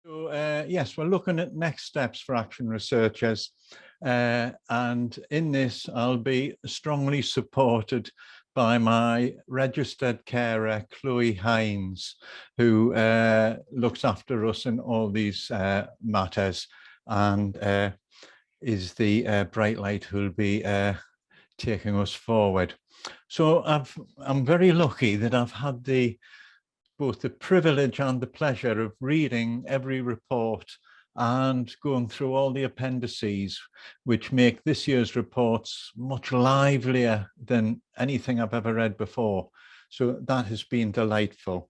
So, yes, we're looking at next steps for action researchers. And in this, I'll be strongly supported by my registered carer, Chloë Hynes, who looks after us in all these matters and is the bright light who'll be taking us forward. So I'm very lucky that I've had both the privilege and the pleasure of reading every report and going through all the appendices, which make this year's reports much livelier than anything I've ever read before. So that has been delightful.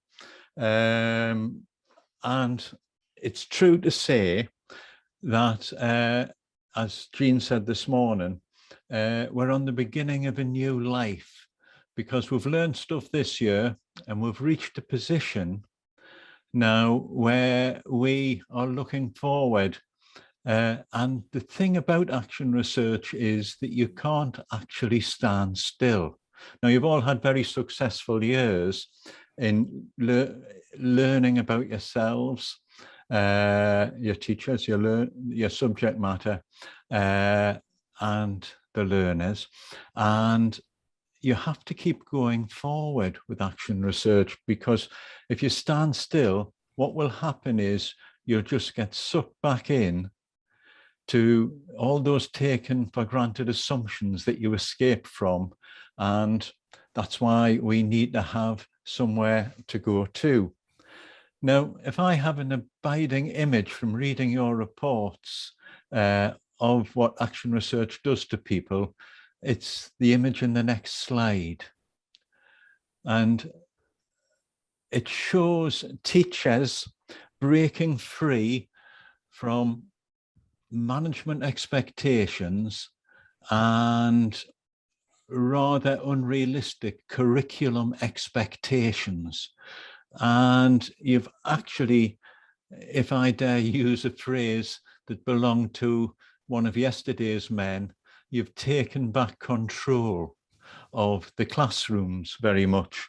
And it's true to say that, as Jean said this morning, we're on the beginning of a new life, because we've learned stuff this year and we've reached a position now where we are looking forward. And the thing about action research is that you can't actually stand still. Now, you've all had very successful years in learning about yourselves, your teachers, your subject matter, and the learners. And you have to keep going forward with action research, because if you stand still, what will happen is you'll just get sucked back in to all those taken for granted assumptions that you escape from. And that's why we need to have somewhere to go to. Now, if I have an abiding image from reading your reports of what action research does to people, it's the image in the next slide. And it shows teachers breaking free from management expectations and rather unrealistic curriculum expectations. And you've actually, if I dare use a phrase that belonged to one of yesterday's men, you've taken back control of the classrooms very much.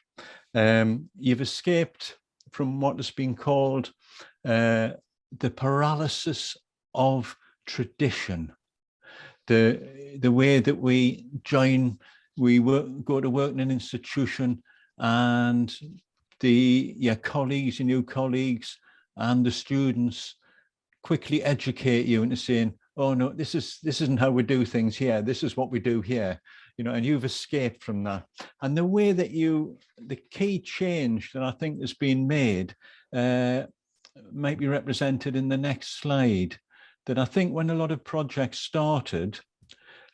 You've escaped from what has been called the paralysis of tradition. The way that we go to work in an institution, and your colleagues, your new colleagues, and the students quickly educate you into saying, oh no, this isn't how we do things here. This is what we do here, and you've escaped from that. And the way that the key change that I think has been made might be represented in the next slide. That I think when a lot of projects started,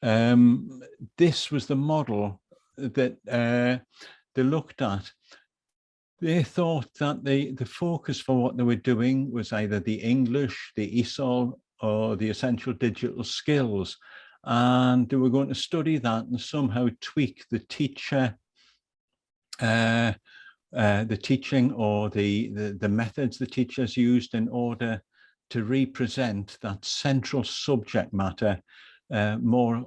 this was the model that they looked at. They thought that the focus for what they were doing was either the English, the ESOL, or the essential digital skills. And they were going to study that and somehow tweak the teacher, the teaching, or the methods the teachers used in order to represent that central subject matter more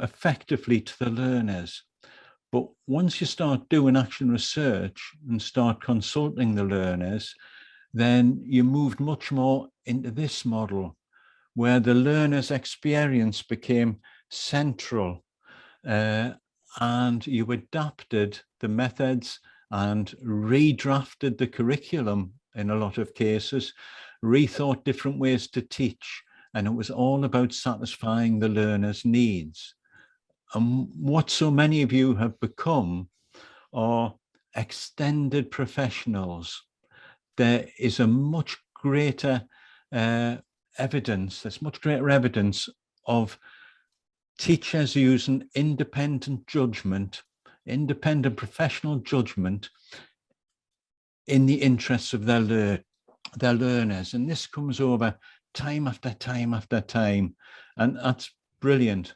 effectively to the learners. But once you start doing action research and start consulting the learners, then you moved much more into this model, where the learner's experience became central, and you adapted the methods and redrafted the curriculum in a lot of cases, rethought different ways to teach, and it was all about satisfying the learner's needs. And what so many of you have become are extended professionals. There is a much greater evidence, there's much greater evidence of teachers using independent judgment, independent professional judgment in the interests of their learners. And this comes over time after time after time, and that's brilliant.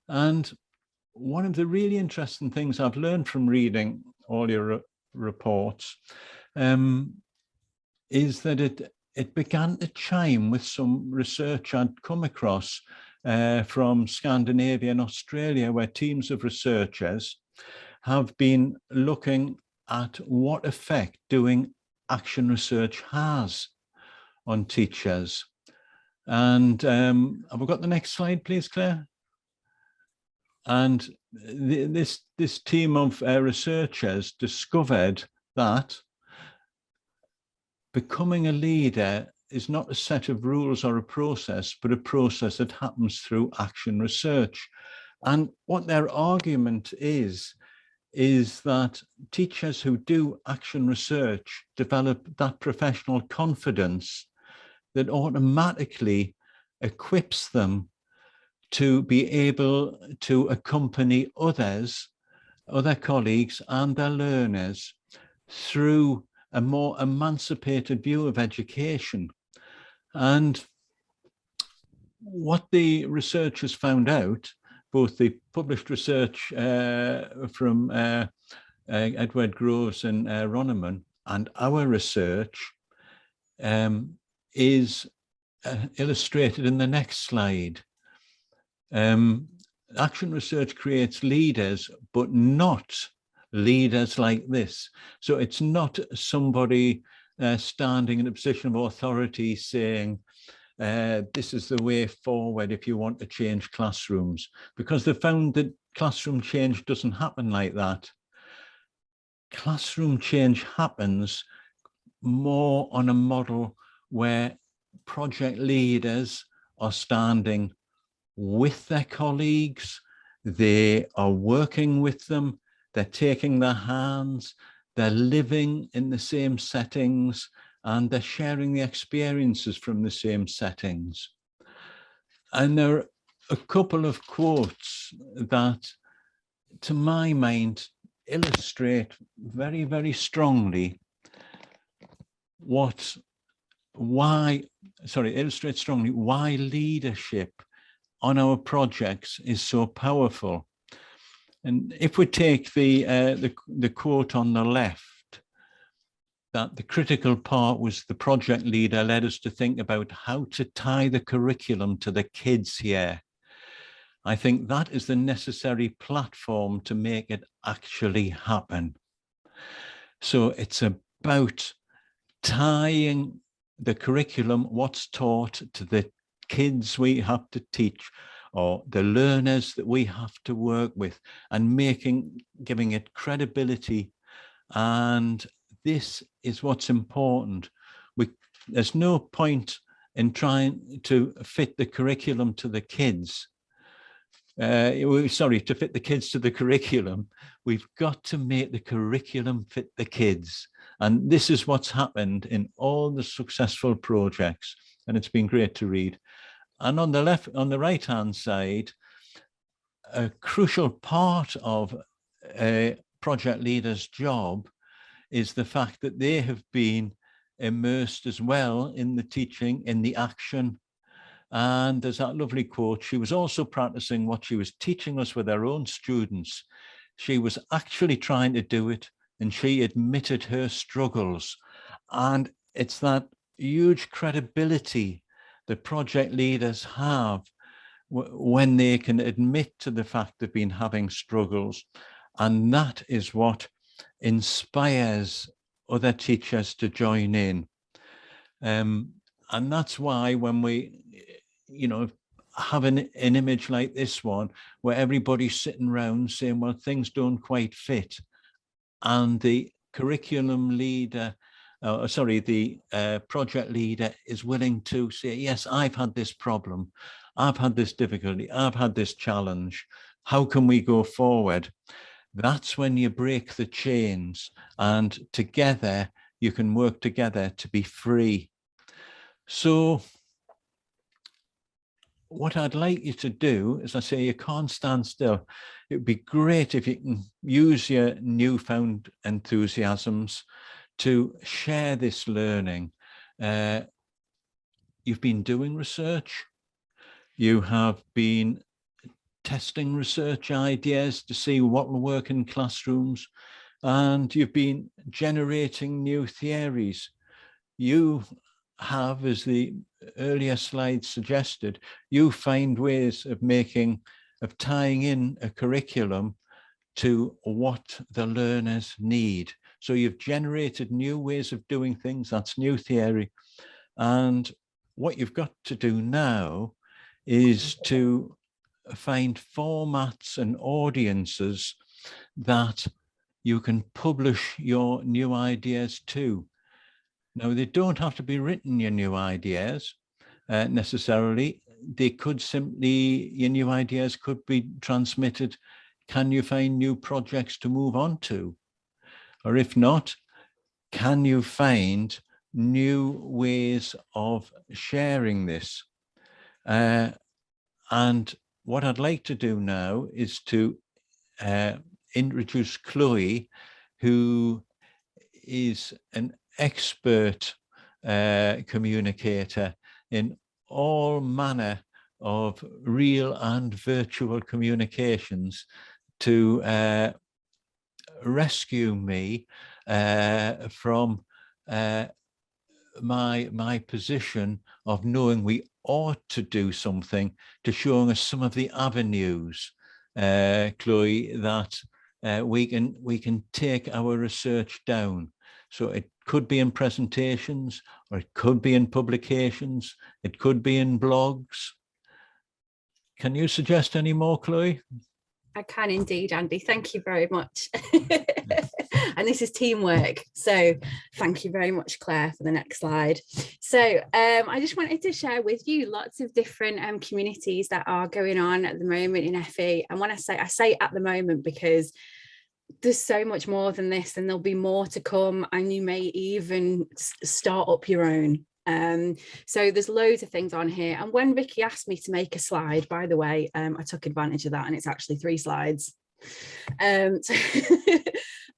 And one of the really interesting things I've learned from reading all your reports is that it began to chime with some research I'd come across from Scandinavia and Australia, where teams of researchers have been looking at what effect doing action research has on teachers. And have we got the next slide, please, Claire? And this team of researchers discovered that becoming a leader is not a set of rules or a process, but a process that happens through action research. And what their argument is that teachers who do action research develop that professional confidence that automatically equips them to be able to accompany others, other colleagues and their learners through a more emancipated view of education. And what the researchers found out, both the published research from Edward Groves and Ronneman and our research is illustrated in the next slide. Action research creates leaders, but not leaders like this. So it's not somebody standing in a position of authority saying, this is the way forward if you want to change classrooms, because they found that classroom change doesn't happen like that. Classroom change happens more on a model where project leaders are standing with their colleagues, they are working with them, they're taking their hands, they're living in the same settings, and they're sharing the experiences from the same settings. And there are a couple of quotes that, to my mind, illustrate very, very strongly why leadership on our projects is so powerful. And if we take the quote on the left, that the critical part was the project leader led us to think about how to tie the curriculum to the kids here. I think that is the necessary platform to make it actually happen. So it's about tying the curriculum, what's taught, to the kids we have to teach, or the learners that we have to work with, and giving it credibility. And this is what's important. There's no point in trying to fit the curriculum to the kids. To fit the kids to the curriculum. We've got to make the curriculum fit the kids. And this is what's happened in all the successful projects. And it's been great to read. And on the right-hand side, a crucial part of a project leader's job is the fact that they have been immersed as well in the teaching, in the action. And there's that lovely quote, she was also practicing what she was teaching us with her own students. She was actually trying to do it, and she admitted her struggles. And it's that huge credibility that project leaders have when they can admit to the fact they've been having struggles. And that is what inspires other teachers to join in. And that's why when we, have an image like this one, where everybody's sitting around saying, well, things don't quite fit, and the curriculum leader, the project leader is willing to say, yes, I've had this problem, I've had this difficulty, I've had this challenge, how can we go forward? That's when you break the chains, and together you can work together to be free. So what I'd like you to do is, I say, you can't stand still. It would be great if you can use your newfound enthusiasms to share this learning. You've been doing research. You have been testing research ideas to see what will work in classrooms, and you've been generating new theories. You have, as the earlier slides suggested, you find ways of tying in a curriculum to what the learners need. So you've generated new ways of doing things. That's new theory. And what you've got to do now is to find formats and audiences that you can publish your new ideas to. Now, they don't have to be written, your new ideas, necessarily. They could simply, your new ideas could be transmitted. Can you find new projects to move on to? Or if not, can you find new ways of sharing this? And what I'd like to do now is to introduce Chloë, who is an expert communicator in all manner of real and virtual communications, to rescue me from my position of knowing we ought to do something, to showing us some of the avenues, Chloë, that we can take our research down. So it could be in presentations, or it could be in publications, it could be in blogs. Can you suggest any more, Chloë? I can indeed, Andy. Thank you very much. And this is teamwork. So thank you very much, Claire, for the next slide. So I just wanted to share with you lots of different communities that are going on at the moment in FE. And when I say at the moment, because there's so much more than this, and there'll be more to come, and you may even start up your own. So there's loads of things on here. And when Vicky asked me to make a slide, by the way, I took advantage of that, and it's actually 3 slides.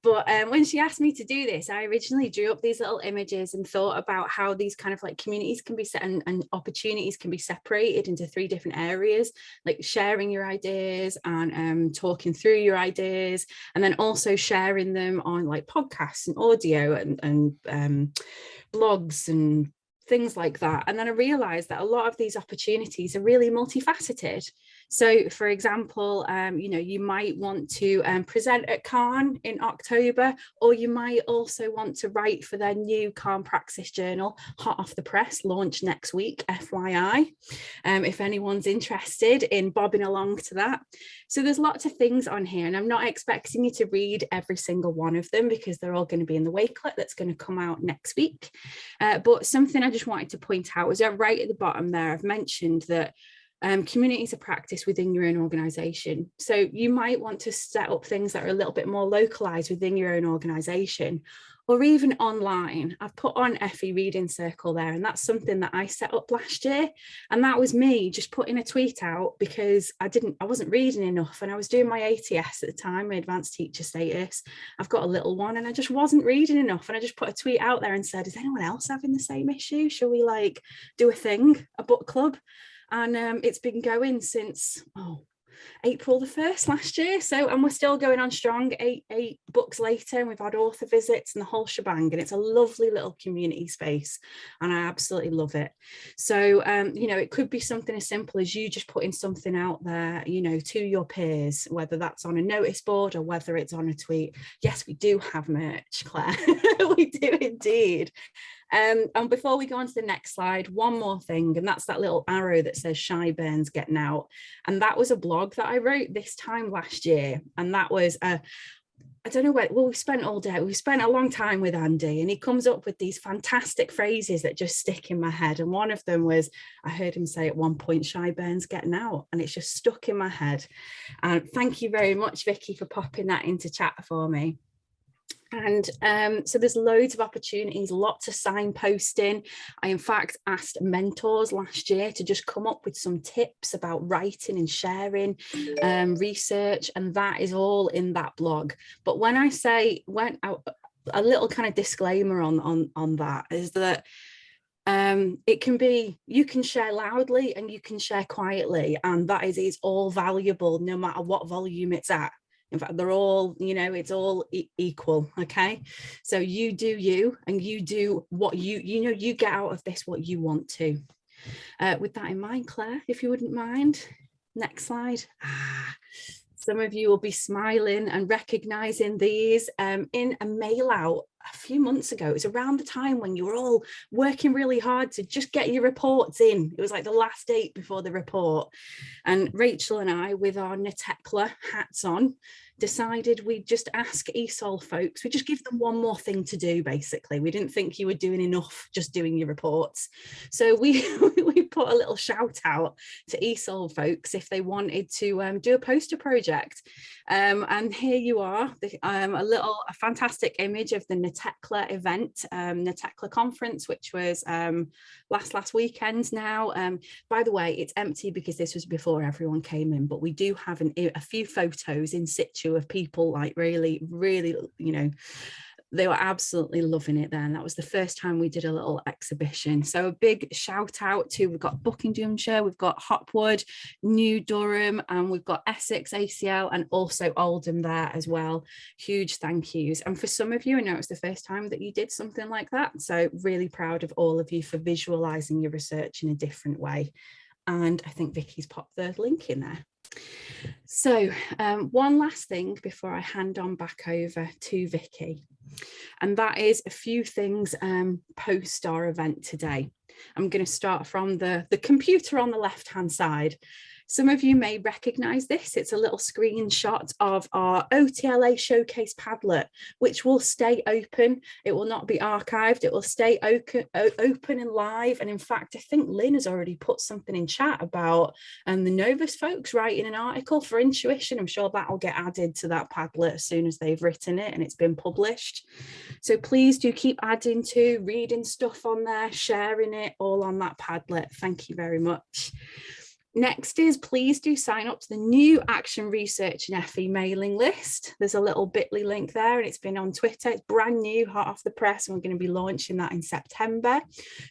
But when she asked me to do this, I originally drew up these little images and thought about how these kind of like communities can be set and opportunities can be separated into 3 different areas, like sharing your ideas and talking through your ideas, and then also sharing them on like podcasts and audio and blogs and things like that. And then I realized that a lot of these opportunities are really multifaceted. So for example, you might want to present at Cannes in October, or you might also want to write for their new Cannes Praxis journal, hot off the press, launch next week, FYI, if anyone's interested in bobbing along to that. So there's lots of things on here, and I'm not expecting you to read every single one of them because they're all going to be in the wakelet that's going to come out next week. But something I just wanted to point out was that right at the bottom there, I've mentioned that communities of practice within your own organisation. So you might want to set up things that are a little bit more localised within your own organisation, or even online. I've put on FE Reading Circle there, and that's something that I set up last year. And that was me just putting a tweet out because I wasn't reading enough, and I was doing my ATS at the time, my advanced teacher status. I've got a little one, and I just wasn't reading enough. And I just put a tweet out there and said, is anyone else having the same issue? Shall we like do a book club? And it's been going since April the 1st last year. So, and we're still going on strong, eight books later, and we've had author visits and the whole shebang, and it's a lovely little community space, and I absolutely love it. So, it could be something as simple as you just putting something out there, to your peers, whether that's on a notice board or whether it's on a tweet. Yes, we do have merch, Claire. We do indeed. And before we go on to the next slide, one more thing, and that's that little arrow that says Shyburns Getting Out. And that was a blog that I wrote this time last year. And that was, I don't know where, well, we spent a long time with Andy, and he comes up with these fantastic phrases that just stick in my head. And one of them was, I heard him say at one point, Shyburns Getting Out, and it's just stuck in my head. And thank you very much, Vicky, for popping that into chat for me. And so there's loads of opportunities, lots of signposting. I, in fact, asked mentors last year to just come up with some tips about writing and sharing research, and that is all in that blog. But when I say, a little kind of disclaimer on that is that it can be, you can share loudly and you can share quietly, and that is all valuable no matter what volume it's at. In fact, they're all, it's all equal. Okay. So you do you, and you do what you get out of this, what you want to. With that in mind, Claire, if you wouldn't mind, next slide. Some of you will be smiling and recognizing these in a mail out a few months ago. It was around the time when you were all working really hard to just get your reports in. It was like the last date before the report. And Rachel and I, with our OTLA hats on, decided we'd just ask ESOL folks, we just give them one more thing to do, basically. We didn't think you were doing enough just doing your reports. So we put a little shout out to ESOL folks if they wanted to do a poster project. And here you are, a fantastic image of the OTLA event, OTLA conference, which was last weekend now. By the way, it's empty because this was before everyone came in, but we do have a few photos in situ of people like really, you know, they were absolutely loving it then. That was the first time we did a little exhibition. So a big shout out to, we've got Buckinghamshire, we've got Hopwood, New Durham, and we've got Essex, ACL, and also Oldham there as well. Huge thank yous. And for some of you, I know it's the first time that you did something like that. So really proud of all of you for visualizing your research in a different way. And I think Vicky's popped the link in there. So one last thing before I hand on back over to Vicky, and that is a few things post our event today. I'm going to start from the computer on the left hand side. Some of you may recognize this. It's a little screenshot of our OTLA showcase Padlet, which will stay open. It will not be archived. It will stay open and live. And in fact, I think Lynn has already put something in chat about the Novus folks writing an article for Intuition. I'm sure that will get added to that Padlet as soon as they've written it and it's been published. So please do keep adding to, reading stuff on there, sharing it all on that Padlet. Thank you very much. Next is, please do sign up to the new Action Research and FE mailing list. There's a little bit.ly link there and it's been on Twitter. It's brand new, hot off the press, and we're going to be launching that in September.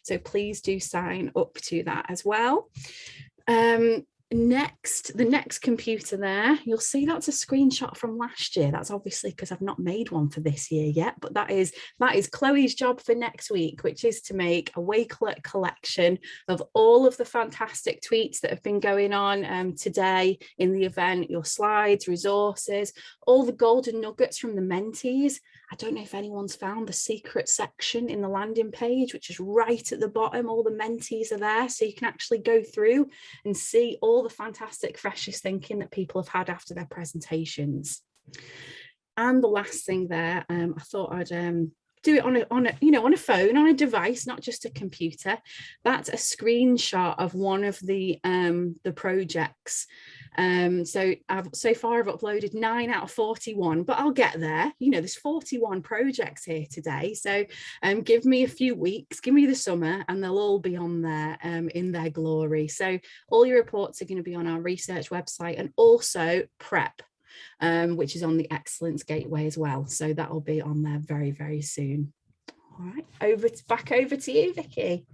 So please do sign up to that as well. The next computer there, you'll see that's a screenshot from last year. That's obviously because I've not made one for this year yet, but that is Chloe's job for next week, which is to make a Wakelet collection of all of the fantastic tweets that have been going on today in the event, your slides, resources, all the golden nuggets from the mentees. I don't know if anyone's found the secret section in the landing page, which is right at the bottom. All the mentees are there, so you can actually go through and see all the fantastic freshest thinking that people have had after their presentations. And the last thing there, I thought I'd do it on a phone, on a device, not just a computer. That's a screenshot of one of the projects. So far I've uploaded 9 out of 41, but I'll get there. You know, there's 41 projects here today. So give me a few weeks, give me the summer, and they'll all be on there in their glory. So all your reports are going to be on our research website, and also PrEP, which is on the Excellence Gateway as well. So that will be on there very, very soon. All right, back over to you, Vicky.